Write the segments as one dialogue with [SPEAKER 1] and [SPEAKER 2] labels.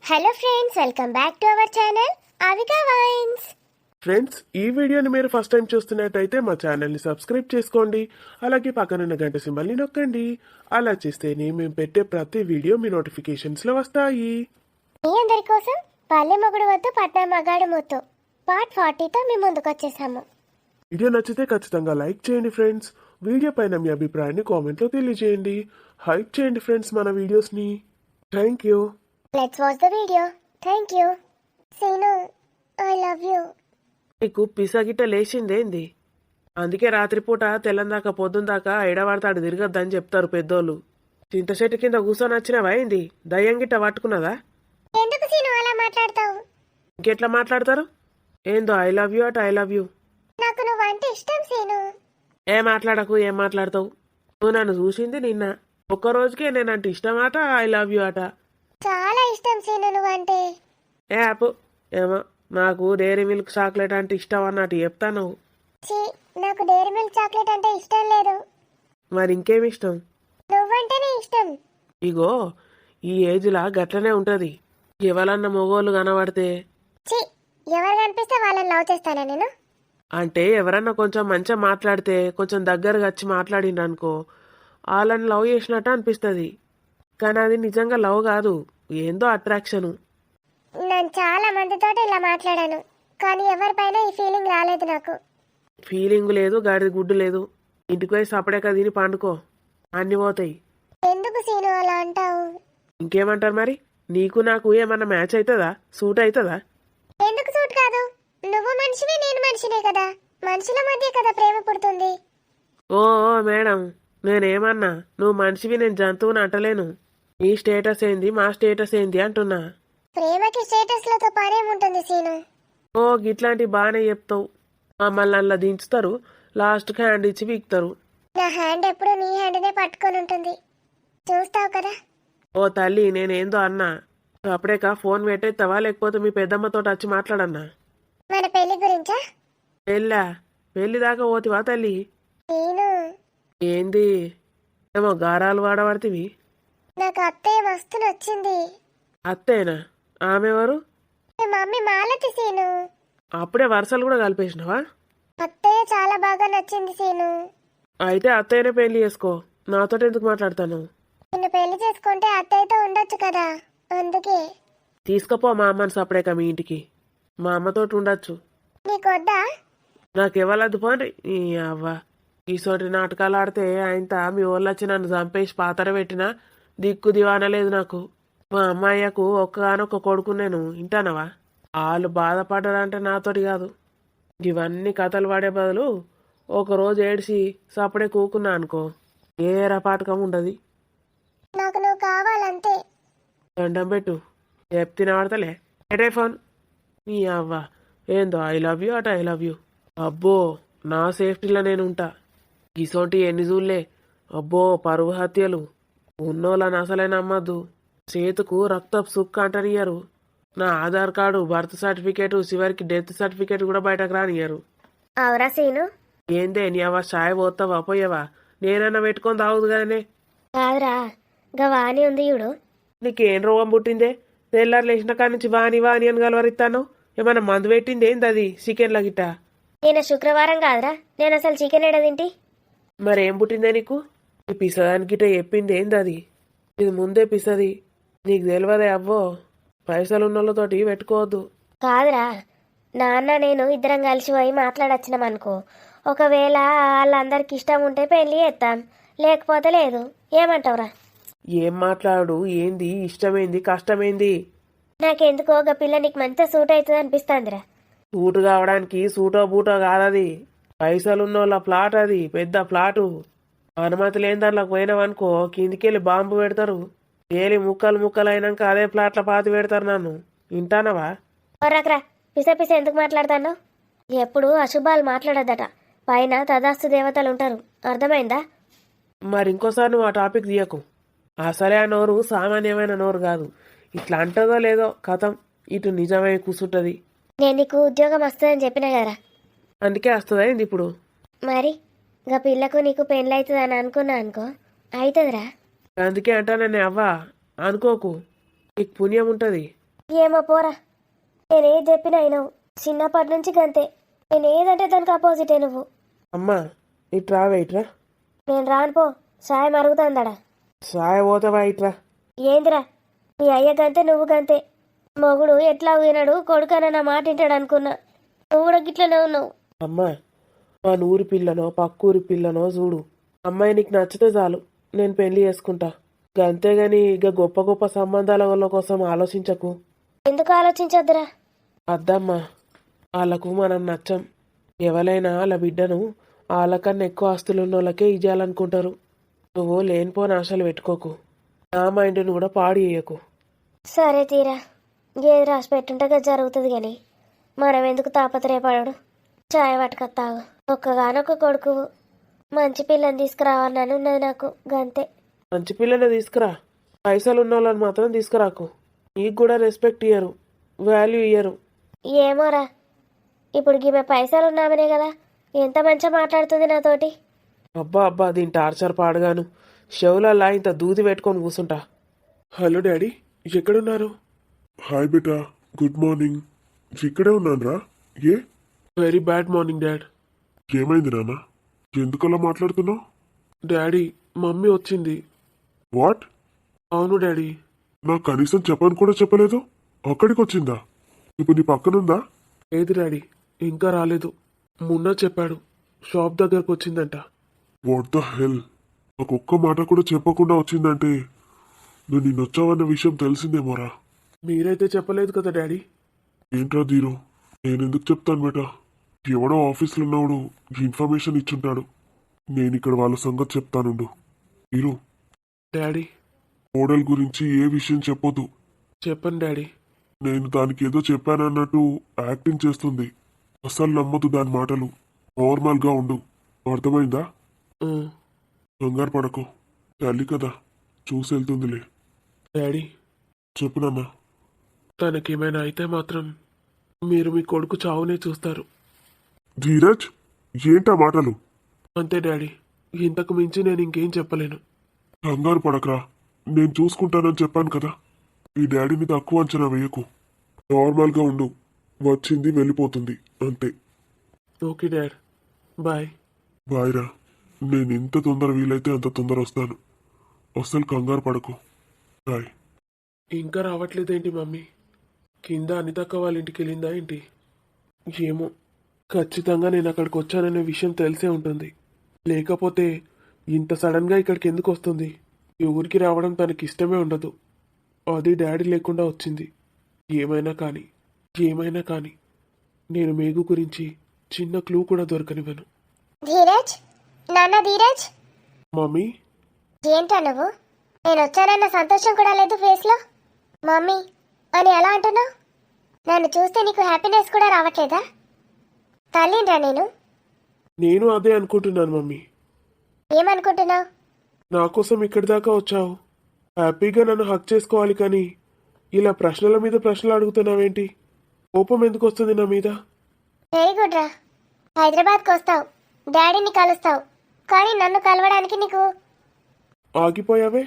[SPEAKER 1] Hello friends, welcome back to our channel Avika wines.
[SPEAKER 2] Friends, ఈ వీడియోని మీరు ఫస్ట్ టైం చూస్తున్నట్టయితే మా ఛానల్ని సబ్స్క్రైబ్ చేసుకోండి. అలాగే పక్కనున్న గంట సింబల్ని నొక్కండి. అలా చేస్తేనే మేము పెట్టే ప్రతి వీడియో మీ నోటిఫికేషన్స్లో వస్తాయి.
[SPEAKER 1] మీ అందరి కోసం పల్లె మొగుడు వద్దు పట్నం మగాడు మొత్తు పార్ట్ 40తో మేము ముందుకు వచ్చేసాము.
[SPEAKER 2] వీడియో నచ్చితే ఖచ్చితంగా లైక్ చేయండి ఫ్రెండ్స్. వీడియో పైన మీ అభిప్రాయాన్ని కామెంట్లో తెలియజేయండి. హైప్ చేయండి ఫ్రెండ్స్ మన వీడియోస్ని. Thank you.
[SPEAKER 1] Let's watch the video. Thank you. Seenu, I love you.
[SPEAKER 3] నీకు పిసగిట్ట లేచిందేంది? అందుకే రాత్రిపూట తెల్లందాకా పొద్దుందాకా ఎడవాడతాడు తిరగద్దని చెప్తారు పెద్దోళ్ళు. చింత చెట్టు కింద కూర్చొని వచ్చినావా ఏంది? దయ్యం గిట్ట పట్టుకున్నదా?
[SPEAKER 1] ఎందుకు సీను అలా మాట్లాడతావు?
[SPEAKER 3] ఇంకెట్లా మాట్లాడతారు? ఏందో ఐ లవ్ యూ అట ఐ లవ్ యూ.
[SPEAKER 1] నాకు నువ్వంటే ఇష్టం సీను.
[SPEAKER 3] ఏం మాట్లాడతావు? నువ్వు నన్ను చూసింది నిన్న. ఒక్క రోజుకే నేనంటే ఇష్టమాట ఐ లవ్ యూ అట.
[SPEAKER 1] చాలా ఇష్టం సీను నువ్వంటే.
[SPEAKER 3] ఏ ఆపు. ఏమో నాకు డైరీ మిల్క్ చాక్లెట్ అంటే ఇష్టం అన్నట్టు చెప్తాను.
[SPEAKER 1] ఛీ, నాకు డైరీ మిల్క్ చాక్లెట్ అంటే ఇష్టం లేదు.
[SPEAKER 3] మరి ఇంకేమి ఇష్టం?
[SPEAKER 1] నువ్వంటేనే ఇష్టం.
[SPEAKER 3] ఇగో ఈ ఏజ్లా గట్లనే ఉంటది. ఎవరన్నా మొగోళ్ళు కనబడితే
[SPEAKER 1] ఛీ, ఎవరు కనిపిస్తే వాళ్ళని లవ్ చేస్తానా నేను?
[SPEAKER 3] అంటే ఎవరన్నా కొంచెం మంచిగా మాట్లాడితే కొంచెం దగ్గరగా వచ్చి మాట్లాడిండు అనుకో, వాళ్ళని లవ్ చేసినట్టు అనిపిస్తుంది. కానీ అది నిజంగా లవ్ కాదు, ఏందో అట్రాక్షను.
[SPEAKER 1] నేను చాలా మందితో ఇలా మాట్లాడాను, కానీ ఎవరిపైన ఈ ఫీలింగ్ రాలేదు నాకు.
[SPEAKER 3] ఫీలింగ్ లేదు, గాడిది గుడ్డు లేదు. ఇంటికి పోయి సపడేక తిని పండుకో, అన్ని పోతాయి.
[SPEAKER 1] ఎందుకు సీను అలా అంటావు?
[SPEAKER 3] ఇంకేమంటారు మరి? నీకు నాకు ఏమన్నా మ్యాచ్ అవుతుందా? సూట్ అవుతుందా?
[SPEAKER 1] ఎందుకు సూట్ కాదు? నువ్వు మనిషివి, నేను మనిషినే కదా. మనుషుల మధ్య కదా ప్రేమ పుడుతుంది.
[SPEAKER 3] ఓ మేడం, నేనేమన్నా నువ్వు మనిషివి నేను జంతువుని అంటలేను. నీ స్టేటస్ ఏంది మా స్టేటస్ ఏంది అంటున్నా.
[SPEAKER 1] ప్రేమకి స్టేటస్లతో పనేముంటుంది సీను?
[SPEAKER 3] ఓ గిట్లాంటి బాగానే చెప్తావు. మమ్మల్ని అలా దించుతారు, లాస్ట్కి హ్యాండ్ ఇచ్చి వీక్తారు.
[SPEAKER 1] నా హ్యాండ్ ఎప్పుడు నీ హ్యాండ్నే పట్టుకొని ఉంటుంది, చూస్తావు కదా.
[SPEAKER 3] ఓ తల్లి, నేనేందో అన్నా. అప్పుడేక ఫోన్ పెట్టేస్తావా లేకపోతే మీ పెద్దమ్మతో వచ్చి మాట్లాడన్నా?
[SPEAKER 1] మన పెళ్లి గురించా?
[SPEAKER 3] పెళ్లి దాకా పోతివా తల్లి?
[SPEAKER 1] సీను,
[SPEAKER 3] ఏంది ఏమో గారాలు వాడబడితివి?
[SPEAKER 1] నాకు అత్తయ్య మస్తు నచ్చింది.
[SPEAKER 3] అత్తేనా? ఆమెవరు?
[SPEAKER 1] మీ మమ్మీ మాలతి సీను.
[SPEAKER 3] అప్పుడే వరుసలు కూడా కలిపేసినావా?
[SPEAKER 1] అత్తయ్య చాలా బాగా నచ్చింది సీను.
[SPEAKER 3] అయితే అత్తయ్యనే పెళ్లి చేసుకో, నాతో ఎందుకు మాట్లాడతాను?
[SPEAKER 1] నిన్ను పెళ్లి చేసుకుంటే అత్తయ్యతో ఉండొచ్చు కదా, అందుకే.
[SPEAKER 3] తీసుకపో మా అమ్మని సపడేక మీ ఇంటికి. మా అమ్మతోటి ఉండొచ్చు.
[SPEAKER 1] నీకొద్దా?
[SPEAKER 3] నాకెవరద్దు పోండి. ఈ అవ్వ ఈసోటి నాటకాలు ఆడితే ఆయనత మీ వాళ్ళు వచ్చి నన్ను చంపేసి పాతర పెట్టినా దిక్కు దివాన లేదు నాకు. మా అమ్మాయ్యకు ఒక్కగానొక్క కొడుకు నేను. వింటానవా? వాళ్ళు బాధపడ్డారంటే నాతోటి కాదు. ఇవన్నీ కథలు పడే బదులు ఒకరోజు ఏడిసి సపడే కూకున్నా అనుకో, ఏ రపాటకం ఉండదు.
[SPEAKER 1] నాకు నువ్వు కావాలంతే.
[SPEAKER 3] దండం పెట్టు, చెప్తిన వాడతలే. ఎటే ఫోన్. నీ అవ్వ ఏందో ఐ లవ్ యూ అట ఐ లవ్ యూ. అబ్బో, నా సేఫ్టీలో నేను ఉంటా. గిసోంటి ఎన్ని చూడలే. అబ్బో, పరువు హత్యలు. ఉన్నోళ్ళని అసలే నమ్మద్దు. చేతుకు రక్తపు సుక్క అంటనియ్యరు. నా ఆధార్ కార్డు, బర్త్ సర్టిఫికేట్, చివరికి డెత్ సర్టిఫికేట్ కూడా బయటకు రానియ్యరు.
[SPEAKER 1] అవురా సీను?
[SPEAKER 3] ఏందే నీ అవ్వ చాయ్ పోతావా పోయావా? నేనన్నా పెట్టుకొని తాగుదు కానీ.
[SPEAKER 1] కాదురా, గా వాణి ఉంది చూడు.
[SPEAKER 3] నీకేం రోగం పుట్టిందే? తెల్లారు లేచిన కాడి నుంచి వాని వాని అని గలవరిస్తాను. ఏమన్నా మందు పెట్టింది ఏంది అది చికెన్ల గిట్ట?
[SPEAKER 1] నేను శుక్రవారం కాదురా, నేను అసలు చికెన్ ఎడదింటి.
[SPEAKER 3] మరేం పుట్టిందే నీకు? ఈ పిసదానికి గిట్ట చెప్పింది ఏంది అది? ఇది ముందే పిసది, నీకు తెలియదే అవ్వో. పైసలు ఉన్నోళ్ళతోటి పెట్టుకోవద్దు.
[SPEAKER 1] కాదురా, నాన్న నేను ఇద్దరం కలిసిపోయి మాట్లాడొచ్చినాం అనుకో, ఒకవేళ వాళ్ళందరికి ఇష్టం ఉంటే పెళ్లి చేస్తాం, లేకపోతే లేదు. ఏమంటావురా?
[SPEAKER 3] ఏం మాట్లాడు? ఏంది ఇష్టమేంది కష్టమేంది?
[SPEAKER 1] నాకెందుకో ఒక పిల్ల నీకు మంచిగా సూట్ అవుతుంది అనిపిస్తుందిరా.
[SPEAKER 3] సూటు కావడానికి సూటో బూటో కాదది. పైసలున్నోళ్ళ ప్లాట్ అది, పెద్ద ప్లాటు. అనుమతి లేని దాంట్లోకి పోయినావనుకో కిందికెళ్ళి బాంబు పెడతారు. ఏలి ముక్కలు ముక్కలు అయినాక అదే ప్లాట్ల పాతి పెడతారు నన్ను. వింటానవా?
[SPEAKER 1] రకరా పిస పిస ఎందుకు మాట్లాడతాను? ఎప్పుడు అశుభాలు మాట్లాడద్దట, పైన తదాస్తు దేవతలు ఉంటారు, అర్థమైందా?
[SPEAKER 3] మరి ఇంకోసారి నువ్వు ఆ టాపిక్ తీయకు. అసలే ఆ నోరు సామాన్యమైన నోరు కాదు. ఇట్లా అంటదో లేదో కథం ఇటు నిజమై కూర్చుంటది.
[SPEAKER 1] నేను నీకు ఉద్యోగం వస్తుందని చెప్పినా కదరా.
[SPEAKER 3] అందుకే వస్తుందా ఏంది ఇప్పుడు?
[SPEAKER 1] మరి గా పిల్లకు నీకు పెళ్ళి అవుతుంది అని అనుకున్నా అనుకో, అవుతుందిరా.
[SPEAKER 3] అందుకే అంటానని అవ్వా అనుకోకు, నీకు పుణ్యం ఉంటుంది.
[SPEAKER 1] ఏమో పోరా, నేనేది చెప్పినా అయినావు. చిన్నప్పటి నుంచి గంతే. నేను ఏదంటే దానికి ఆపోజిటే నువ్వు.
[SPEAKER 3] అమ్మా ఇట్రా ఇట్రా.
[SPEAKER 1] నేను రాను పో, సాయం అరుగుతుందడా.
[SPEAKER 3] సాయ పోతావా ఇట్రా.
[SPEAKER 1] ఏందిరా, మీ అయ్య గంతే నువ్వు గంతే. మొగుడు ఎట్లా వినడు, కొడుకన నా మాట వింటాడు అనుకున్నా. నువ్వు కూడా గిట్లనే ఉన్నావు.
[SPEAKER 3] అమ్మా మా నూరి పిల్లనో పక్కూరి పిల్లనో చూడు. అమ్మాయి నీకు నచ్చితే చాలు, నేను పెళ్లి చేసుకుంటా. అంతేగాని ఇక గొప్ప గొప్ప సంబంధాల వాళ్ళ కోసం ఆలోచించకు.
[SPEAKER 1] ఎందుకు ఆలోచించొద్దురా?
[SPEAKER 3] అద్దమ్మా, వాళ్ళకు మనం నచ్చం. ఎవరైనా వాళ్ళ బిడ్డను వాళ్ళకన్నా ఎక్కువ ఆస్తులు ఉన్న వాళ్ళకే ఇవ్వాలనుకుంటారు. నువ్వు లేనిపోని ఆశలు పెట్టుకోకు. నా మైండ్ని కూడా పాడు చేయకు.
[SPEAKER 1] సరే తీరా, ఏది రాసి పెట్టుంటే జరుగుతుంది కానీ మనం ఎందుకు తాపత్రయపడడు? చాయ్ పట్టుకొత్తావు. ఒక్కగానొక్క కొడుకు, మంచి పిల్లని తీసుకురావాలని ఉన్నది నాకు గంతే.
[SPEAKER 3] మంచి పిల్లని తీసుకురా, పైసలు ఉన్న వాళ్ళని మాత్రం తీసుకురాకు. నీకు కూడా రెస్పెక్ట్ ఇయ్యరు, వాల్యూ ఇయ్యరు.
[SPEAKER 1] ఏమోరా, ఇప్పుడు ఈమె పైసలు ఉన్నామనే కదా ఎంత మంచిగా మాట్లాడుతుంది నాతోటి.
[SPEAKER 3] అబ్బా అబ్బా, దీని టార్చర్ పాడుగాను. షవులల్లా ఇంత దూది పెట్టుకొని కూర్చుంటా.
[SPEAKER 2] హలో డాడీ, ఎక్కడున్నారు? హాయ్ బేటా, గుడ్ మార్నింగ్. ఇక్కడే ఉన్నాను రా. A very bad morning dad. ఏమైంది నాన్న, ఎందుకలా మాట్లాడుతున్నావు? డాడీ, మమ్మీ వచ్చింది. వాట్? అవును డాడీ. నాకు కనీసం చెప్పని కూడా చెప్పలేదు. అక్కడికి వచ్చిందా? ఇప్పుడు నీ పక్కనుందా? లేదు డాడీ, ఇంకా రాలేదు. మొన్న చెప్పాడు, షాప్ దగ్గరకు వచ్చిందంట. వాట్ ద హెల్, నాకు ఒక్క మాట కూడా చెప్పకుండా వచ్చిందంటే నువ్వు నిన్నొచ్చావన్న విషయం తెలిసిందేమోరా. మీరైతే చెప్పలేదు కదా డాడీ. ఏంట్రా దీరు, నేనెందుకు చెప్తాను బేటా? ఎవడో ఆఫీస్లో ఉన్నవాడు ఇన్ఫర్మేషన్ ఇచ్చుంటాడు. నేను ఇక్కడ వాళ్ళ సంగతి చెప్తానుండు. దీరు డాడీ, మోడల్ గురించి ఏ విషయం చెప్పొద్దు. చెప్పండి డాడీ. నేను దానికి ఏదో చెప్పానన్నట్టు యాక్టింగ్ చేస్తుంది. అస్సలు నమ్మొద్దు దాని మాటలు. నార్మల్గా ఉండు, అర్థమైందా? కంగారు పడకు, తల్లి కదా, చూసి వెళ్తుందిలే. డాడీ చెప్పునన్నా. తనకేమైనా అయితే మాత్రం మీరు మీ కొడుకు చావునే చూస్తారు. ధీరజ్, ఏంటా మాటలు? అంతే డాడీ, ఇంతకు మించి నేను ఇంకేం చెప్పలేను. కంగారు పడకరా, నేను చూసుకుంటానని చెప్పాను కదా. ఈ డాడీని తక్కువ అంచనా వేయకు. నార్మల్గా ఉండు, వచ్చింది వెళ్ళిపోతుంది అంతే. Okay dad, bye. బాయ్ రా. నేను ఎంత తొందర వీలైతే అంత తొందర వస్తాను. అస్సలు కంగారు పడకు. బాయ్. ఇంకా రావట్లేదేంటి మమ్మీ? కింద అనితక్క వాళ్ళ ఇంటికి వెళ్ళిందా ఏంటి? ఏమో, ఖచ్చితంగా నేను అక్కడికి వచ్చాననే విషయం తెలిసే ఉంటుంది. లేకపోతే ఇంత సడన్గా ఇక్కడికి ఎందుకు వస్తుంది? ఈ ఊరికి రావడం తనకి ఇష్టమే ఉండదు. అది డాడీ లేకుండా వచ్చింది. ఏమైనా కానీ నేను మేఘు గురించి చిన్న క్లూ కూడా దొరకనివ్వను.
[SPEAKER 1] ధీరజ్, నాన్న ధీరజ్.
[SPEAKER 2] మమ్మీ,
[SPEAKER 1] ఏంటా నువ్వు? నేను వచ్చానన్న సంతోషం కూడా లేదు ఫేస్లో. మమ్మీ అని ఎలా అంటున్నావు? నన్ను చూస్తే నీకు హ్యాపీనెస్ కూడా రావట్లేదా? తల్లిండ్రా
[SPEAKER 2] నేను అదే అనుకుంటున్నాను మమ్మీ.
[SPEAKER 1] ఏమనుకుంటున్నావు?
[SPEAKER 2] నా కోసం ఇక్కడి దాకా వచ్చావు, హ్యాపీగా నన్ను హక్ చేసుకోవాలి, కానీ ఇలా ప్రశ్నల మీద ప్రశ్నలు అడుగుతున్నావేంటి? కోపం ఎందుకు వస్తుంది నా మీద?
[SPEAKER 1] వెరీ గుడ్ రా, హైదరాబాద్కి వస్తావు, డాడీని కలుస్తావు, కానీ నన్ను కలవడానికి నీకు
[SPEAKER 2] ఆగిపోయావే?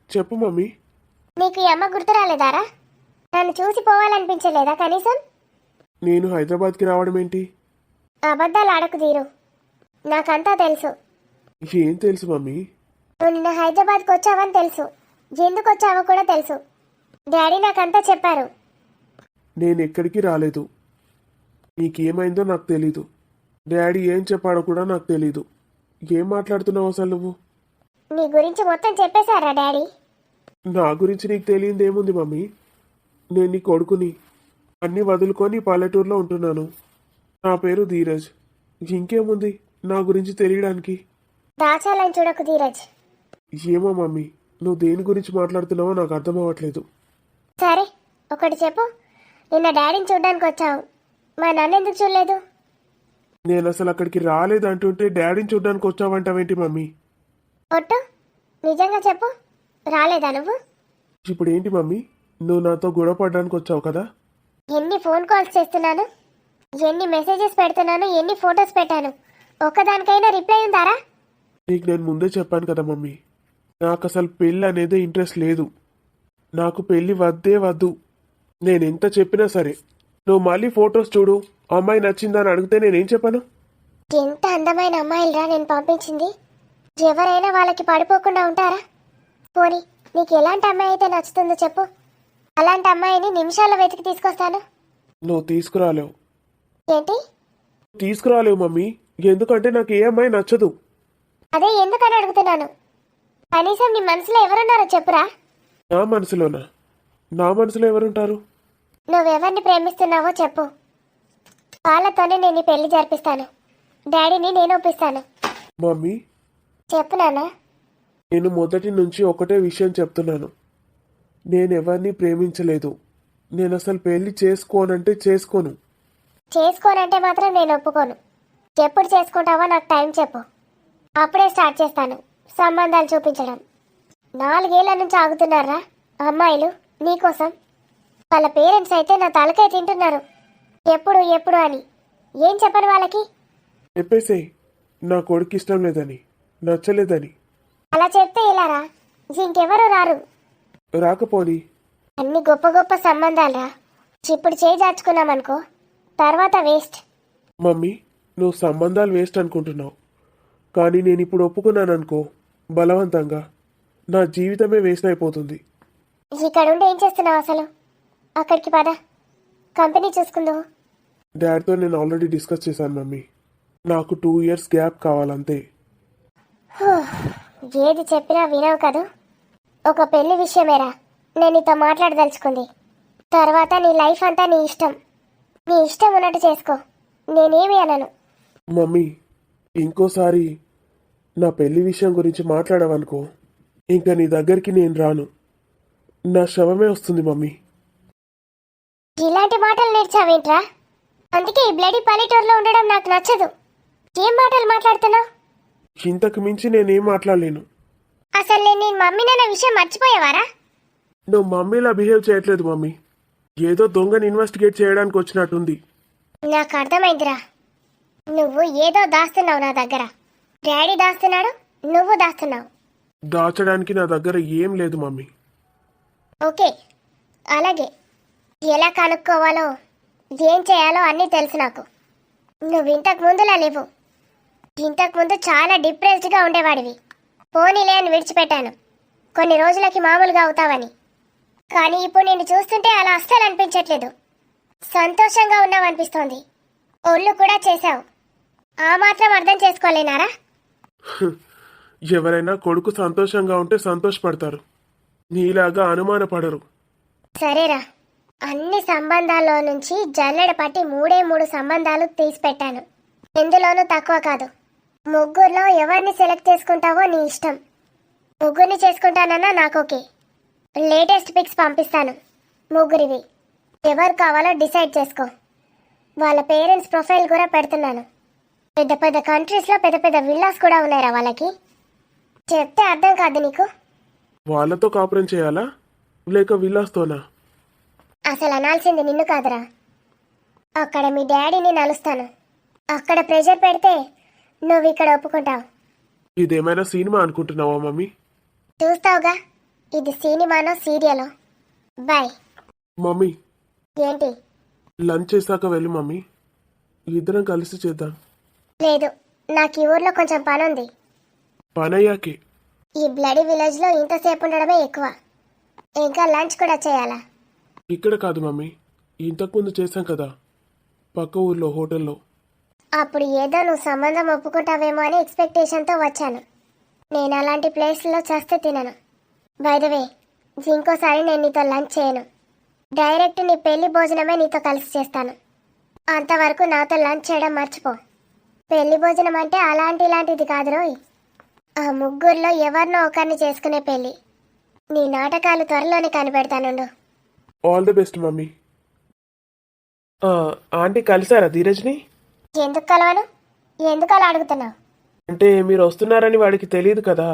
[SPEAKER 2] చెప్పు మమ్మీ.
[SPEAKER 1] నీకు ఈ అమ్మ గుర్తు రాలేదారా? నన్ను చూసి పోవాలనిపించలేదా కనీసం?
[SPEAKER 2] నేను హైదరాబాద్కి రావడం ఏంటి?
[SPEAKER 1] అబద్ధాలు ఆడకు ధీరు, నాకంతా తెలుసు.
[SPEAKER 2] ఏం తెలుసు మమ్మీ?
[SPEAKER 1] నువ్వు నిన్న హైదరాబాద్కి వచ్చావని తెలుసు, ఎందుకు వచ్చావో కూడా తెలుసు. డాడీ నాకంతా చెప్పారు.
[SPEAKER 2] నేను ఎక్కడికి రాలేదు. నీకేమైందో నాకు తెలీదు. డాడీ ఏం చెప్పాడో కూడా నాకు తెలీదు. ఏం మాట్లాడుతున్నావు అసలు నువ్వు?
[SPEAKER 1] నీ గురించి మొత్తం చెప్పేశారా డాడీ?
[SPEAKER 2] నా గురించి నీకు తెలియంది ఏముంది మమ్మీ? నేను నీ కొడుకుని, అన్నీ వదులుకొని పల్లెటూరులో ఉంటున్నాను. నా పేరు ధీరజ్. ఇంకేముంది నా గురించి తెలియడానికి?
[SPEAKER 1] దాచాలని చూడకు ధీరజ్.
[SPEAKER 2] ఏమో మమ్మీ, నువ్వు దేని గురించి మాట్లాడుతున్నావో నాకు అర్థం అవ్వట్లేదు.
[SPEAKER 1] సరే ఒకటి చెప్పు, నిన్న డాడీని చూడడానికి వచ్చావు, మా నాన్న ఎందుకు చూడలేదు?
[SPEAKER 2] నేను అసలు అక్కడికి రాలేదు అంటుంటే డాడీని చూడడానికి వచ్చావంటావేంటి మమ్మీ?
[SPEAKER 1] ఒట్టు, నిజంగా చెప్పు, రాలేదా నువ్వు?
[SPEAKER 2] ఇప్పుడు ఏంటి మమ్మీ, నువ్వు నాతో గొడవ పడడానికి వచ్చావు కదా?
[SPEAKER 1] ఎన్ని ఫోన్ కాల్స్ చేస్తున్నాను, ఎన్ని మెసేజెస్ పెడుతున్నాను, ఎన్ని ఫొటోస్ పెట్టాను, ఒక్కదానికైనా రిప్లై ఉందారా?
[SPEAKER 2] నీకు నేను ముందే చెప్పాను కదా మమ్మీ, నాకు అసలు పెళ్ళి అనేది ఇంట్రెస్ట్ లేదు. నాకు పెళ్ళి వద్దే వద్దు. నేను ఎంత చెప్పినా సరే నువ్వు మళ్ళీ ఫొటోస్ చూడు, అమ్మాయి నచ్చిందని అడిగితే నేనేం చెప్పను?
[SPEAKER 1] ఎంత అందమైన అమ్మాయిలరా నేను పంపించింది. ఎవరైనా వాళ్ళకి పడిపోకుండా ఉంటారా? పోనీ నీకు ఎలాంటి అమ్మాయి అయితే నచ్చుతుందో చెప్పు, అలాంటి అమ్మాయిని నిమిషాల్లో వెతికి తీసుకొస్తాను.
[SPEAKER 2] నువ్వు తీసుకురాలేవు.
[SPEAKER 1] ఏంటి?
[SPEAKER 2] తీసుకురాలేవు మమ్మీ, ఎందుకంటే నాకు ఏ అమ్మాయి నచ్చదు.
[SPEAKER 1] అదే ఎందుకని అడుగుతున్నాను. కనీసం నీ మనసులో ఎవరున్నారో చెప్పురా.
[SPEAKER 2] నా మనసులోనా? నా మనసులో ఎవరుంటారు?
[SPEAKER 1] నువ్వెవరిని ప్రేమిస్తున్నావో చెప్పు, వాళ్ళతోనే నేను ఈ పెళ్లి జరిపిస్తాను. డాడీని నేను ఒప్పిస్తాను.
[SPEAKER 2] మమ్మీ,
[SPEAKER 1] చెప్పు నాన్న.
[SPEAKER 2] నేను మొదటి నుంచి ఒకటే విషయం చెప్తున్నాను. నేను ఎవరిని ప్రేమించలేదు. నేను అసలు పెళ్లి చేసుకోనంటే చేసుకోను.
[SPEAKER 1] చేసుకోనంటే మాత్రం నేను ఒప్పుకోను. ఎప్పుడు చేసుకుంటావో నాకు టైం చెప్పు, అప్పుడే స్టార్ట్ చేస్తాను సంబంధాలు చూపించడం. 4 ఏళ్ల నుంచి ఆగుతున్నారా అమ్మాయిలు నీకోసం? వాళ్ళ పేరెంట్స్ అయితే నా తలకాయ తింటున్నారు, ఎప్పుడు ఎప్పుడు అని. ఏం చెప్పను వాళ్ళకి?
[SPEAKER 2] చెప్పేసేయ్, నా కొడుకు ఇష్టం లేదని, నచ్చలేదని.
[SPEAKER 1] అలా చెప్తే ఇలారా, ఇంకెవరు రారు.
[SPEAKER 2] రాకపోని
[SPEAKER 1] అన్ని గొప్ప గొప్ప సంబంధాలరా, ఇప్పుడు చేజార్చుకున్నామనుకో తర్వాత వేస్ట్.
[SPEAKER 2] మమ్మీ, నువ్వు సంబంధాలు వేస్ట్ అనుకుంటున్నావు, కానీ నేను ఇప్పుడు ఒప్పుకున్నాననుకో బలవంతంగా నా జీవితమే వేస్ట్ అయిపోతుంది.
[SPEAKER 1] ఇక్కడ ఉండి ఏం చేస్తున్నావు అసలు? అక్కడికి పద, కంపెనీ చూసుకుందో.
[SPEAKER 2] డాడ్తో నేను ఆల్రెడీ డిస్కస్ చేశాను మమ్మీ. నాకు 2 years గ్యాప్ కావాలంతే.
[SPEAKER 1] ఏది చెప్పినా వినవు కదూ. ఒక పెళ్లి విషయమేరా నేను నీతో మాట్లాడదలుచుకుంది. తర్వాత నీ లైఫ్ అంతా నీ ఇష్టం, నీ ఇష్టం ఉన్నట్టు చేసుకో, నేనేమి అనను.
[SPEAKER 2] మమ్మీ, ఇంకోసారి నా పెళ్లి విషయం గురించి మాట్లాడవనుకో, ఇంకా నీ దగ్గరికి నేను రాను. నా శవమే వస్తుంది మమ్మీ.
[SPEAKER 1] ఇలాంటి మాటలు నేర్చావేంట్రా? అందుకే ఈ బ్లడీ పల్లెటూరులో ఉండడం నాకు నచ్చదు. ఏం మాటలు మాట్లాడుతున్నావు?
[SPEAKER 2] ఇంతకు మించి నేనేం మాట్లాడలేను.
[SPEAKER 1] అసలు నేను నీ మమ్మీనన్న విషయం మర్చిపోయావారా?
[SPEAKER 2] నువ్వు మమ్మీలా బిహేవ్ చేయట్లేదు మమ్మీ. ఏదో దొంగని ఇన్వెస్టిగేట్ చేయడానికి వచ్చినట్టుంది.
[SPEAKER 1] నాకు అర్థమైందిరా, నువ్వు ఏదో దాస్తున్నావు నా దగ్గర. డాడీ దాస్తున్నాడు, నువ్వు దాస్తున్నావు.
[SPEAKER 2] దాచడానికి నా దగ్గర ఏం లేదు మమ్మీ.
[SPEAKER 1] ఓకే, అలాగే. ఎలా కనుక్కోవాలో ఏం చేయాలో అన్నీ తెలుసు నాకు. నువ్వు ఇంతకు ముందులా లేవు. ఇంతకు ముందు చాలా డిప్రెస్డ్గా ఉండేవాడివి. పోనీలే అని విడిచిపెట్టాను, కొన్ని రోజులకి మామూలుగా అవుతావని. కానీ ఇప్పుడు నేను చూస్తుంటే అలా అస్సలు అనిపించట్లేదు. సంతోషంగా ఉన్నావనిపిస్తోంది. ఒళ్ళు కూడా చేశావు. ఆ మాత్రం అర్థం చేసుకోలేనారా?
[SPEAKER 2] ఎవరైనా కొడుకు సంతోషంగా ఉంటే సంతోషపడతారు, నీలాగా అనుమానపడరు.
[SPEAKER 1] సరేరా, అన్ని సంబంధాల్లో నుంచి జల్లెడ పట్టి 3 సంబంధాలు తీసిపెట్టాను. ఎందులోనూ తక్కువ కాదు. 3లో ఎవరిని సెలెక్ట్ చేసుకుంటావో నీ ఇష్టం. 3 చేసుకుంటానన్నా నాకు ఓకే. లేటెస్ట్ పిక్స్ పంపిస్తాను 3 ఎవరు కావాలో డిసైడ్ చేసుకో. వాళ్ళ పేరెంట్స్ ప్రొఫైల్ కూడా పెడుతున్నాను. పెద్ద పెద్ద కంట్రీస్లో పెద్ద పెద్ద విల్లాస్ కూడా ఉన్నాయిరా వాళ్ళకి. చెప్తే అర్థం కాదు నీకు.
[SPEAKER 2] వాళ్ళతో కాపురం చేయాలా లేక విల్లాస్తోనా?
[SPEAKER 1] అసలు అనాల్సింది నిన్ను కాదురా, అక్కడ మీ డాడీని నలుస్తాను. అక్కడ ప్రెషర్ పెడితే నువ్వు ఇక్కడ ఒప్పుకుంటావు.
[SPEAKER 2] ఇదేమైనా సినిమా అనుకుంటున్నావా మమ్మీ?
[SPEAKER 1] చూస్తావుగా, ఇది సినిమానో సీరియలో. బాయ్.
[SPEAKER 2] మమ్మీ,
[SPEAKER 1] ఏంటి?
[SPEAKER 2] లంచ్ చేశాక వెళ్ళు మమ్మీ, ఇద్దరం కలిసి చేద్దాం.
[SPEAKER 1] లేదు, నాకు ఈ ఊర్లో కొంచెం పని ఉంది.
[SPEAKER 2] పనయ్యాకే.
[SPEAKER 1] ఈ బ్లడీ విలేజ్లో ఇంతసేపు ఉండడమే ఎక్కువ, ఇంకా లంచ్ కూడా చేయాలా?
[SPEAKER 2] ఇక్కడ కాదు మమ్మీ, ఇంతకుముందు చేశాం కదా పక్క ఊర్లో హోటల్లో.
[SPEAKER 1] అప్పుడు ఏదో నువ్వు సంబంధం ఒప్పుకుంటావేమో అని ఎక్స్పెక్టేషన్తో వచ్చాను. నేను అలాంటి ప్లేస్లో చేస్తే తినను. బై ద వే, ఇంకోసారి నేను నీతో లంచ్ చేయను. డైరెక్ట్ నీ పెళ్లి భోజనమే నీతో కలిసి చేస్తాను. అంతవరకు నాతో లంచ్ చేయడం మర్చిపో. పెళ్లి భోజనం అంటే ఇలాంటిది కాదు రోయ్. ఆ 3లో ఎవరినో ఒకరిని చేసుకునే పెళ్లి. నీ నాటకాలు త్వరలోనే కనిపెడతానుండు.
[SPEAKER 2] All the best mummy. Aunty కలిసారా ధీరజ్ని?
[SPEAKER 1] ఎందుకు కలవను? ఎందుకు అలా అడుగుతున్నావు?
[SPEAKER 2] అంటే మీరు వస్తున్నారని వాడికి తెలియదు కదా,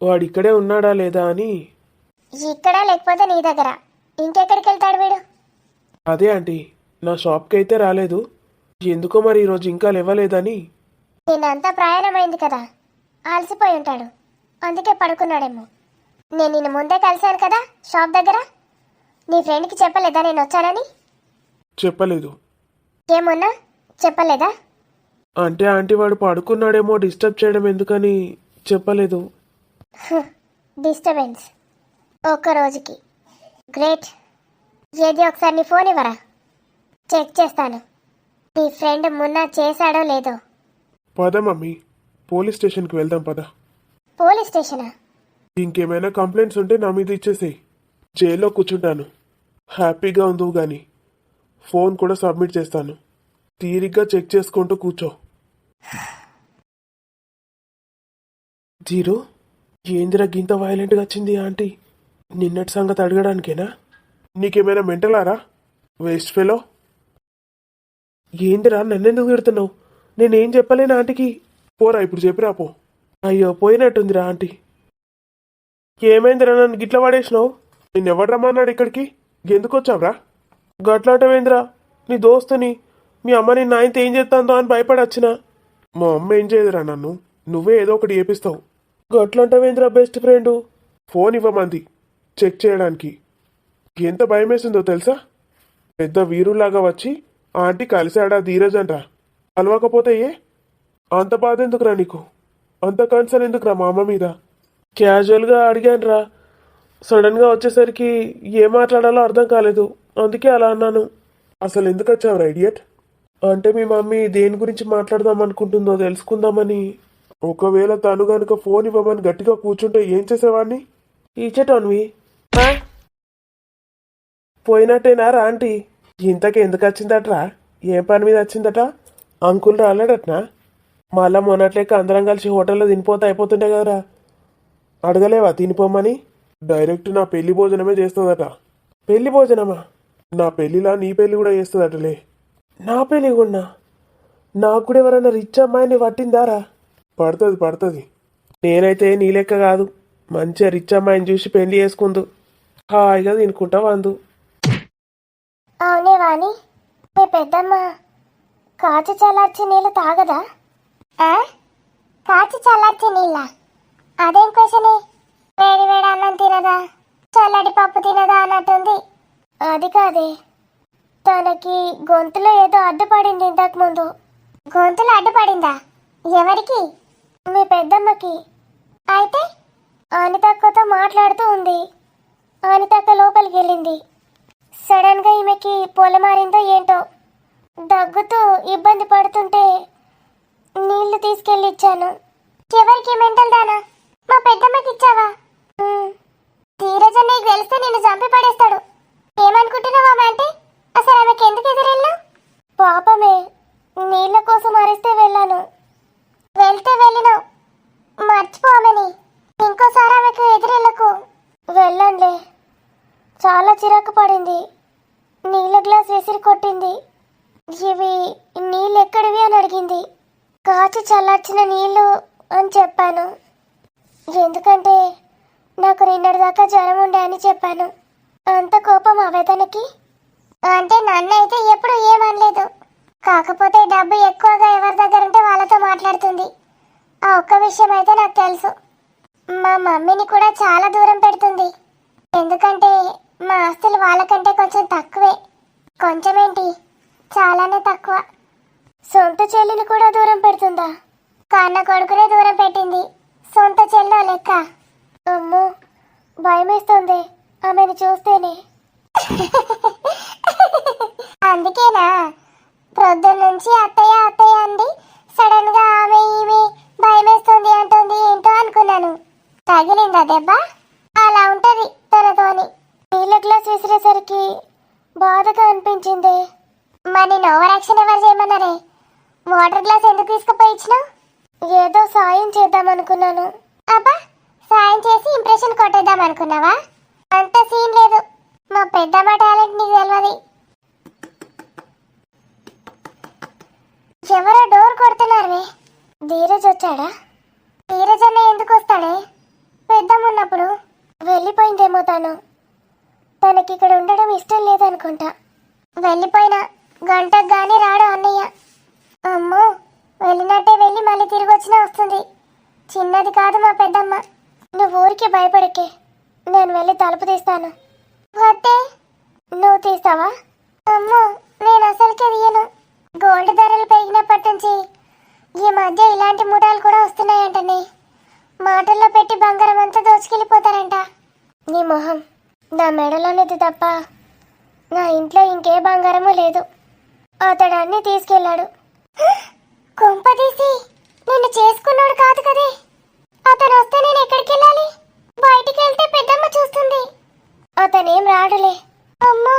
[SPEAKER 2] వాడు ఇక్కడే ఉన్నాడా లేదా అని.
[SPEAKER 1] ఇక్కడ లేకపోతే నీ దగ్గర, ఇంకెక్కడికి వెళ్తాడు వీడు?
[SPEAKER 2] అదే ఆంటీ, నా షాప్కి అయితే రాలేదు, ఎందుకో మరి ఈరోజు ఇంకా లేవలేదని.
[SPEAKER 1] నిన్నంతా ప్రయాణమైంది కదా, అలసిపోయి ఉంటాడు, అందుకే పడుకున్నాడేమో. నేను నిన్ను ముందే కలిశాను కదా షాప్ దగ్గర. నీ ఫ్రెండ్కి చెప్పలేదా నేను వచ్చానని?
[SPEAKER 2] చెప్పలేదు.
[SPEAKER 1] ఏమన్నా చెప్పలేదా?
[SPEAKER 3] అంటే ఆంటీ వాడు పడుకున్నాడేమో డిస్టర్బ్ చేయడం ఎందుకని చెప్పలేదు.
[SPEAKER 1] డిస్టర్బెన్స్ ఒక్క రోజుకి గ్రేట్. ఏది ఒకసారి నీ ఫోన్ ఇవ్వరా, చెక్ చేస్తాను నీ ఫ్రెండ్ మొన్న చేశాడో లేదో.
[SPEAKER 2] పద మమ్మీ, పోలీస్ స్టేషన్కి వెళ్దాం పద.
[SPEAKER 1] పోలీస్ స్టేషనా?
[SPEAKER 2] ఇంకేమైనా కంప్లైంట్స్ ఉంటే నా మీద ఇచ్చేసేయి. జైల్లో కూర్చుంటాను, హ్యాపీగా ఉందువు గాని. ఫోన్ కూడా సబ్మిట్ చేస్తాను, తీరిగ్గా చెక్ చేసుకుంటూ కూర్చో.
[SPEAKER 3] జీరో, ఏందిరా గింత వైలెంట్గా వచ్చింది ఆంటీ? నిన్నటి సంగతి అడగడానికేనా?
[SPEAKER 2] నీకేమైనా మెంటలారా వేస్ట్ ఫెలో?
[SPEAKER 3] ఏందిరా నన్నెందుకు తిడుతున్నావు? నేనేం చెప్పలేను ఆంటీకి.
[SPEAKER 2] పోరా ఇప్పుడు చెప్పిరా పో.
[SPEAKER 3] అయ్యో పోయినట్టుందిరా ఆంటీ. ఏమైందిరా నన్ను గిట్ల పడేసినావు?
[SPEAKER 2] నిన్నెవడు రమ్మన్నాడు ఇక్కడికి? ఎందుకు వచ్చావురా?
[SPEAKER 3] గట్లాంటవేంద్రా? నీ దోస్తుని మీ అమ్మ నిన్న ఆయనతో ఏం చేస్తాందో అని భయపడి వచ్చిన.
[SPEAKER 2] మా అమ్మ ఏం చేయదురా నన్ను, నువ్వే ఏదో ఒకటి చేపిస్తావు.
[SPEAKER 3] గట్లాంటవేంద్రా బెస్ట్ ఫ్రెండు?
[SPEAKER 2] ఫోన్ ఇవ్వమంది చెక్ చేయడానికి. ఎంత భయం వేసిందో తెలుసా? పెద్ద వీరులాగా వచ్చి ఆంటీ కలిసాడా ధీరజ్ అంట. కలవకపోతే ఏ? అంత బాధ ఎందుకురా నీకు? అంత కన్సర్న్ ఎందుకురా మా అమ్మ మీద?
[SPEAKER 3] క్యాజువల్గా అడిగాను రా, సడన్గా వచ్చేసరికి ఏం మాట్లాడాలో అర్థం కాలేదు, అందుకే అలా అన్నాను.
[SPEAKER 2] అసలు ఎందుకు వచ్చావురా ఇడియట్?
[SPEAKER 3] అంటే మీ మమ్మీ దేని గురించి మాట్లాడదాం అనుకుంటుందో తెలుసుకుందామని.
[SPEAKER 2] ఒకవేళ తను గనుక ఫోన్ ఇవ్వమని గట్టిగా కూర్చుంటే ఏం చేసేవాడిని?
[SPEAKER 3] ఇచ్చేటోన్వి పోయినట్టేనా రా ఆంటీ? ఇంతకి ఎందుకు వచ్చిందట్రా? ఏం పని మీద వచ్చిందట? అంకుల్ రాలేడట్నా? మళ్ళా మొన్నట్లేక అందరం కలిసి హోటల్లో తినిపోతే అయిపోతుండే కదరా, అడగలేవా తినిపోమని?
[SPEAKER 2] డైరెక్ట్ నా పెళ్లి భోజనమే చేస్తుందట.
[SPEAKER 3] పెళ్లి భోజనమా?
[SPEAKER 2] నా పెళ్లిలా నీ పెళ్లి కూడా చేస్తుందటలే.
[SPEAKER 3] నా పెళ్లి కూడా? నాకు కూడా ఎవరైనా రిచ్ అమ్మాయిని పట్టిందారా?
[SPEAKER 2] పడుతుంది.
[SPEAKER 3] నేనైతే నీ లెక్క కాదు, మంచిగా రిచ్ అమ్మాయిని చూసి పెళ్లి చేసుకుందు, హాయిగా తినుకుంటా వందు.
[SPEAKER 1] అవునే వాణి, మీ పెద్దమ్మ కాచి చల్లార్చి నీళ్ళు తాగదా? కాచి చల్లార్చి నీళ్ళ? అదేం క్వశ్చనే? వేడి వేడి అన్నం తినదా, చల్లటి పప్పు తినదా అన్నట్టుంది. అది కాదే, తనకి గొంతులో ఏదో అడ్డుపడింది ఇంతకు ముందు. గొంతులో అడ్డుపడిందా? ఎవరికి? మీ పెద్దమ్మకి. అయితే అనితక్కతో మాట్లాడుతూ ఉంది. అనితక్క లోపలికి వెళ్ళింది. సడన్గా ఈమెకి పొలమారిందో ఏంటో, దగ్గుతూ ఇబ్బంది పడుతుంటే నీళ్లు తీసుకెళ్ళి ఇచ్చాను. ఎవరికి? మెంటల్ దానా? మా పెద్దమ్మకి ఇచ్చావా? ధీరజ్ నీకు తెలిస్తే నిన్ను చంపి పడేస్తాడు. ఏమనుకుంటున్నావా అంటే? అసలు ఆమెకి ఎందుకు ఎదురెళ్ళు? పాపమే, నీళ్ళ కోసం అరిస్తే వెళ్ళాను. వెళ్తే వెళ్ళినావు, మర్చిపో ఆమెని. ఇంకోసారి ఆమెకు ఎదురెళ్ళకు. వెళ్ళండి. చాలా చిరాకు పడింది, నీళ్ళ గ్లాస్ విసిరి కొట్టింది. ఇవి నీళ్ళు ఎక్కడివి అని అడిగింది. కాచి చల్లార్చిన నీళ్ళు అని చెప్పాను. ఎందుకంటే నాకు నిన్నటిదాకా జ్వరం ఉండే అని చెప్పాను. అంత కోపం ఆవేదనకి. అంటే నన్ను అయితే ఎప్పుడు ఏమనలేదు, కాకపోతే డబ్బు ఎక్కువగా ఎవరి దగ్గర ఉంటే వాళ్ళతో మాట్లాడుతుంది. ఆ ఒక్క విషయం అయితే నాకు తెలుసు. మా మమ్మీని కూడా చాలా దూరం పెడుతుంది. ఎందుకంటే మా ఆస్తులు వాళ్ళకంటే కొంచెం తక్కువే. కొంచెమేంటి, చాలానే తక్కువ. సొంత చెల్లిని కూడా దూరం పెడుతుందా? కన్న కొడుకునే దూరం పెట్టింది, సొంత చెల్లో లెక్క. అమ్మో, భయమేస్తుంది ఆమెను చూస్తేనే. అందుకేనా ప్రొద్దున నుంచి అత్తయ్య అత్తయ్య అంది, సడన్ గా ఆమె ఈమె భయమేస్తుంది అంటుంది ఏంటో అనుకున్నాను. తగిలిందా దెబ్బ? అలా ఉంటది తనతోని. నీళ్ళ గ్లాస్ విసిరేసరికి బాధగా అనిపించింది. మరి నేను ఓవర్ యాక్షన్ ఎవరు చేయమన్నారే? వాటర్ గ్లాస్ ఎందుకు తీసుకుపోయి ఇచ్చినావు? ఏదో సాయం చేద్దాం అనుకున్నాను. అబ్బా, సాయం చేసి ఇంప్రెషన్ కొట్టేద్దాం అనుకున్నావా? అంత సీన్ లేదు. మా పెద్దమ్మ టాలెంట్ నీకు తెలియదు. ఎవరో డోర్ కొడుతున్నారే. ధీరజ్ వచ్చాడా? ధీరజ్ అన్న ఎందుకు వస్తాడే? పెద్దమ్మ ఉన్నప్పుడు వెళ్ళిపోయిందేమో తను. తనకి ఇక్కడ ఉండడం ఇష్టం లేదనుకుంటా. వెళ్ళిపోయినా గంటకు గానీ రాడు అన్నయ్య. అమ్మో, వెళ్ళినట్టే వెళ్ళి మళ్ళీ తిరిగి వచ్చినా వస్తుంది. చిన్నది కాదు మా పెద్దమ్మ. నువ్వు ఊరికి భయపడకే, నేను వెళ్ళి తలుపు తీస్తాను. వద్దే, నువ్వు తీస్తావా? అమ్మో, నేను అసలుకే తీయను. గోల్డ్ ధరలు పెరిగినప్పటి నుంచి ఈ మధ్య ఇలాంటి ముఠాలు కూడా వస్తున్నాయంటనే. మాటల్లో పెట్టి బంగారం అంతా దోచుకెళ్ళిపోతారంట. నీ మొహం, నా మెడలోనిది తప్ప నా ఇంట్లో ఇంకే బంగారము లేదు. అతడు అన్నీ తీసుకెళ్ళాడు. కొంపదీసి నిన్ను చేసుకున్నాడు కాదు కదే. అతను వస్తే నేను ఎక్కడికి వెళ్ళాలి? బయటికి వెళ్తే పెద్దమ్మ చూస్తుంది. అతనేం రాడులే. అమ్మో,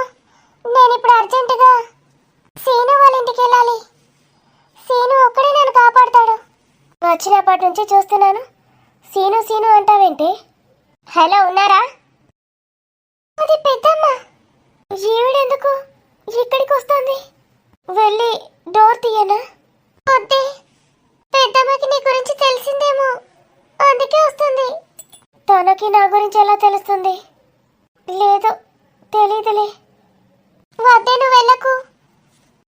[SPEAKER 1] నేను ఇప్పుడు అర్జెంటుగా సీను వాళ్ళ ఇంటికి వెళ్ళాలి. సీను ఒక్కడే నన్ను కాపాడుతాడు. వచ్చినప్పటి నుంచి చూస్తున్నాను, సీను సీను అంటావేంటి? హలో, ఉన్నారా? అది పెద్దమ్మ. ఈవిడెందుకు ఇక్కడికి వస్తుంది? వెళ్ళి డోర్ తీయనా? వద్దే, పెద్దమ్మకి నీ గురించి తెలిసిందేమో, అందుకే వస్తుంది. తనకి నా గురించి ఎలా తెలుస్తుంది? లేదు, తెలీదులే. వద్దే, నువ్వు వెళ్ళకు.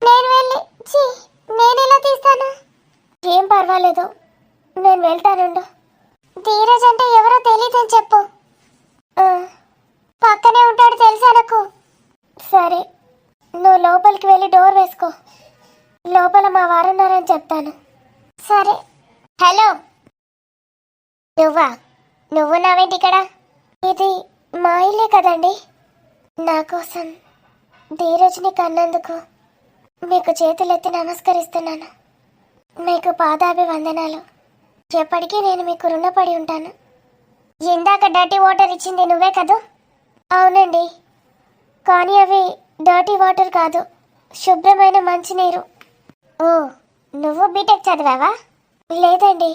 [SPEAKER 1] నేను వెళ్ళి నేను ఎలా తీస్తాను? ఏం పర్వాలేదు, నేను వెళ్తానుండు. ధీరజ్ అంటే ఎవరో తెలీదని చెప్పు. పక్కనే ఉంటాడు తెలుసా నాకు. సరే, నువ్వు లోపలికి వెళ్ళి డోర్ వేసుకో. లోపల మా వారున్నారని చెప్తాను. సరే. హలో, నువ్వు నావేంటి ఇక్కడ? ఇది మా ఇల్లే కదండి. నా కోసం ధీరజ్ని కన్నందుకు మీకు చేతులెత్తి నమస్కరిస్తున్నాను. మీకు పాదాభివందనాలు. ఎప్పటికీ నేను మీకు రుణపడి ఉంటాను. ఇందాక డర్టీ వాటర్ ఇచ్చింది నువ్వే కదూ? అవునండి, కానీ అవి డర్టీ వాటర్ కాదు, శుభ్రమైన మంచినీరు. ఓ, నువ్వు బీటెక్ చదివావా? లేదండి,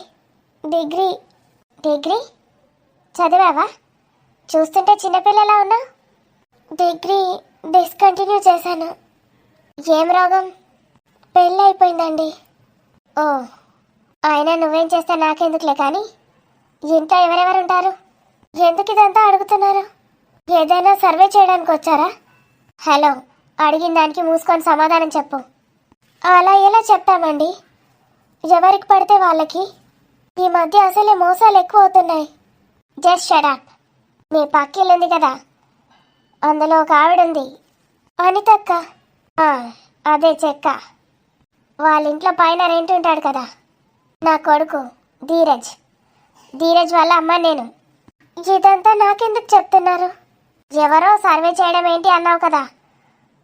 [SPEAKER 1] డిగ్రీ చదివావా? చూస్తుంటే చిన్నపిల్లలా ఉన్నావు. డిగ్రీ డిస్కంటిన్యూ చేశాను. ఏం రోగం? పెళ్ళి అయిపోయిందండి. ఓ, అయినా నువ్వేం చేస్తా నాకెందుకులే. కానీ ఇంట్లో ఎవరెవరు ఉంటారు? ఎందుకు ఇదంతా అడుగుతున్నారు? ఏదైనా సర్వే చేయడానికి వచ్చారా? హలో, అడిగిన దానికి మూసుకొని సమాధానం చెప్పు. అలా ఎలా చెప్తామండి? ఎవరికి పడితే వాళ్ళకి. ఈ మధ్య అసలే మోసాలు ఎక్కువ అవుతున్నాయి. Just shut up. మీ పక్కిల్లుంది కదా, అందులో ఒక ఆవిడుంది, అనితక్క. అదే చెక్క. వాళ్ళ ఇంట్లో పైన రెంట్ ఉంటాడు కదా, నా కొడుకు ధీరజ్ వాళ్ళ అమ్మ నేను. ఇదంతా నాకెందుకు చెప్తున్నారు? ఎవరో సర్వే చేయడం ఏంటి అన్నావు కదా,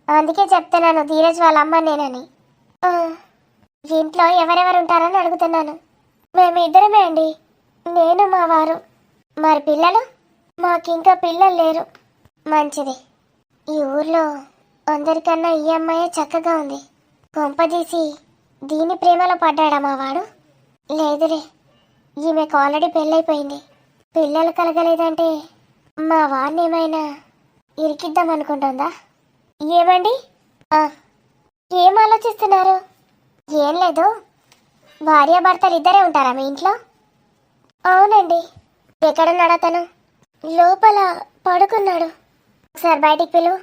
[SPEAKER 1] అందుకే చెప్తున్నాను ధీరజ్ వాళ్ళ అమ్మ నేనని. ఇంట్లో ఎవరెవరు ఉంటారని అడుగుతున్నాను. మేము ఇద్దరమే అండి, నేను మా వారు. మరి పిల్లలు? మాకింకా పిల్లలు లేరు. మంచిది. ఈ ఊర్లో అందరికన్నా ఈ అమ్మాయే చక్కగా ఉంది. కొంపదీసి దీని ప్రేమలో పడ్డాడా మా వాడు? లేదులే, ఈమెకు ఆల్రెడీ పెళ్ళైపోయింది. పిల్లలు కలగలేదంటే మా వారిని ఏమైనా ఇరికిద్దాం అనుకుంటుందా? ఏమండి, ఏం ఆలోచిస్తున్నారు? ఏం లేదు. భార్యాభర్తలు ఇద్దరే ఉంటారా మీ ఇంట్లో? అవునండి. ఎక్కడున్నాడు అతను? లోపల పడుకున్నాడు. ఒకసారి బయటికి పిలువు.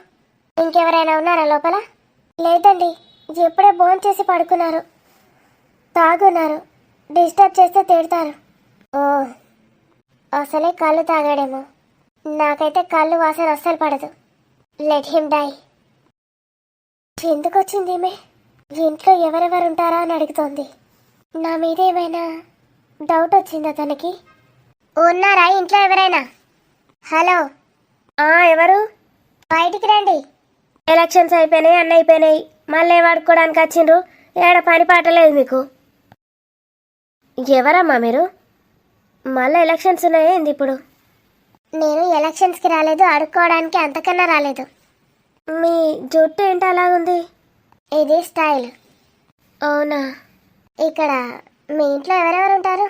[SPEAKER 1] ఇంకెవరైనా ఉన్నారా లోపల? లేదండి, ఎప్పుడే భోంచేసి పడుకున్నారు. తాగున్నారు, డిస్టర్బ్ చేస్తే తిడతారు. ఓ, అసలే కళ్ళు తాగాడేమో. నాకైతే కళ్ళు వాసన అస్సలు పడదు. Let him die. ఎందుకు వచ్చింది ఈమె? ఇంట్లో ఎవరెవరు ఉంటారా అని అడుగుతోంది. నా మీద ఏమైనా డౌట్ వచ్చిందా తనకి? ఉన్నారా ఇంట్లో ఎవరైనా? హలో, ఎవరు? బయటికి రండి. ఎలక్షన్స్ అయిపోయినాయి, అన్నీ అయిపోయినాయి, మళ్ళీ వాడుకోవడానికి వచ్చిండ్రు. ఏడ పని పాట లేదు మీకు. ఎవరమ్మా మీరు? మళ్ళీ ఎలక్షన్స్ ఉన్నాయా ఏంది ఇప్పుడు? నేను ఎలక్షన్స్కి రాలేదు, అడుక్కోవడానికి అంతకన్నా రాలేదు. మీ జుట్టు ఏంటి అలాగుంది? ఇది స్టైల్. అవునా? ఇక్కడ మీ ఇంట్లో ఎవరెవరు ఉంటారు?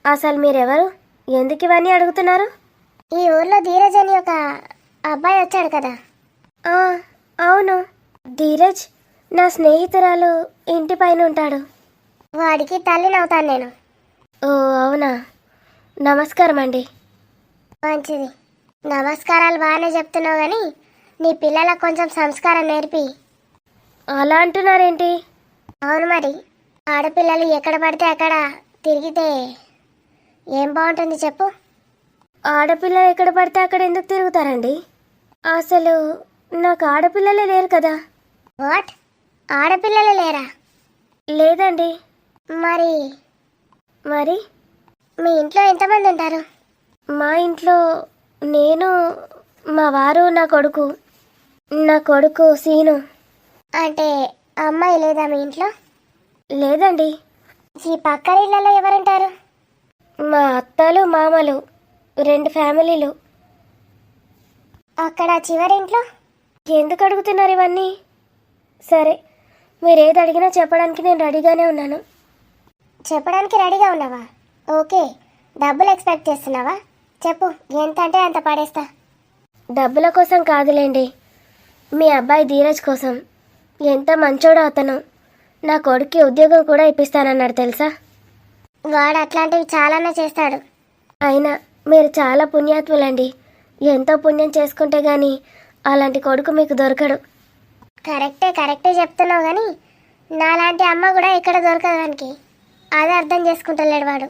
[SPEAKER 1] అసలు మీరెవరు? ఎందుకు ఇవన్నీ అడుగుతున్నారు? ఈ ఊర్లో ధీరజ్ అని ఒక అబ్బాయి వచ్చాడు కదా. అవును, ధీరజ్ నా స్నేహితురాలు ఇంటి పైన ఉంటాడు. వాడికి తల్లినవుతాను నేను. ఓ అవునా, నమస్కారం అండి. మంచిది, నమస్కారాలు బాగానే చెప్తున్నావు, కానీ నీ పిల్లలకు కొంచెం సంస్కారం నేర్పి. అలా అంటున్నారేంటి? అవును మరి, ఆడపిల్లలు ఎక్కడ పడితే అక్కడ తిరిగితే ఏం బాగుంటుంది చెప్పు? ఆడపిల్లలు ఎక్కడ పడితే అక్కడ ఎందుకు తిరుగుతారండి? అసలు నాకు ఆడపిల్లలే లేరు కదా.
[SPEAKER 4] వాట్? ఆడపిల్లలు లేరా?
[SPEAKER 1] లేదండి.
[SPEAKER 4] మరి
[SPEAKER 1] మరి
[SPEAKER 4] మీ ఇంట్లో ఎంతమంది ఉంటారు?
[SPEAKER 1] మా ఇంట్లో నేను, మా వారు, నా కొడుకు సీను.
[SPEAKER 4] అంటే అమ్మాయి లేదా మీ ఇంట్లో?
[SPEAKER 1] లేదండి.
[SPEAKER 4] ఈ పక్క ఇళ్ళలో ఎవరుంటారు?
[SPEAKER 1] మా అత్తలు మామలు 2 ఫ్యామిలీలు.
[SPEAKER 4] అక్కడ చివరి ఇంట్లో?
[SPEAKER 1] ఎందుకు అడుగుతున్నారు ఇవన్నీ? సరే, మీరు ఏది అడిగినా చెప్పడానికి నేను రెడీగానే ఉన్నాను.
[SPEAKER 4] చెప్పడానికి రెడీగా ఉన్నావా? ఓకే. డబ్బులు ఎక్స్పెక్ట్ చేస్తున్నావా? చెప్పు, ఎంత అంటే అంత పడేస్తా.
[SPEAKER 1] డబ్బుల కోసం కాదులేండి, మీ అబ్బాయి ధీరజ్ కోసం. ఎంత మంచోడో అతను. నా కొడుక్కి ఉద్యోగం కూడా ఇప్పిస్తానన్నాడు తెలుసా.
[SPEAKER 4] వాడు అట్లాంటివి చాలానే చేస్తాడు.
[SPEAKER 1] అయినా మీరు చాలా పుణ్యాత్ములండి. ఎంతో పుణ్యం చేసుకుంటే గాని అలాంటి కొడుకు మీకు దొరకడు.
[SPEAKER 4] కరెక్టే చెప్తున్నావు కానీ నాలాంటి అమ్మ కూడా ఇక్కడ దొరకదు వానికి. అదే అర్థం చేసుకుంటలేడు వాడు.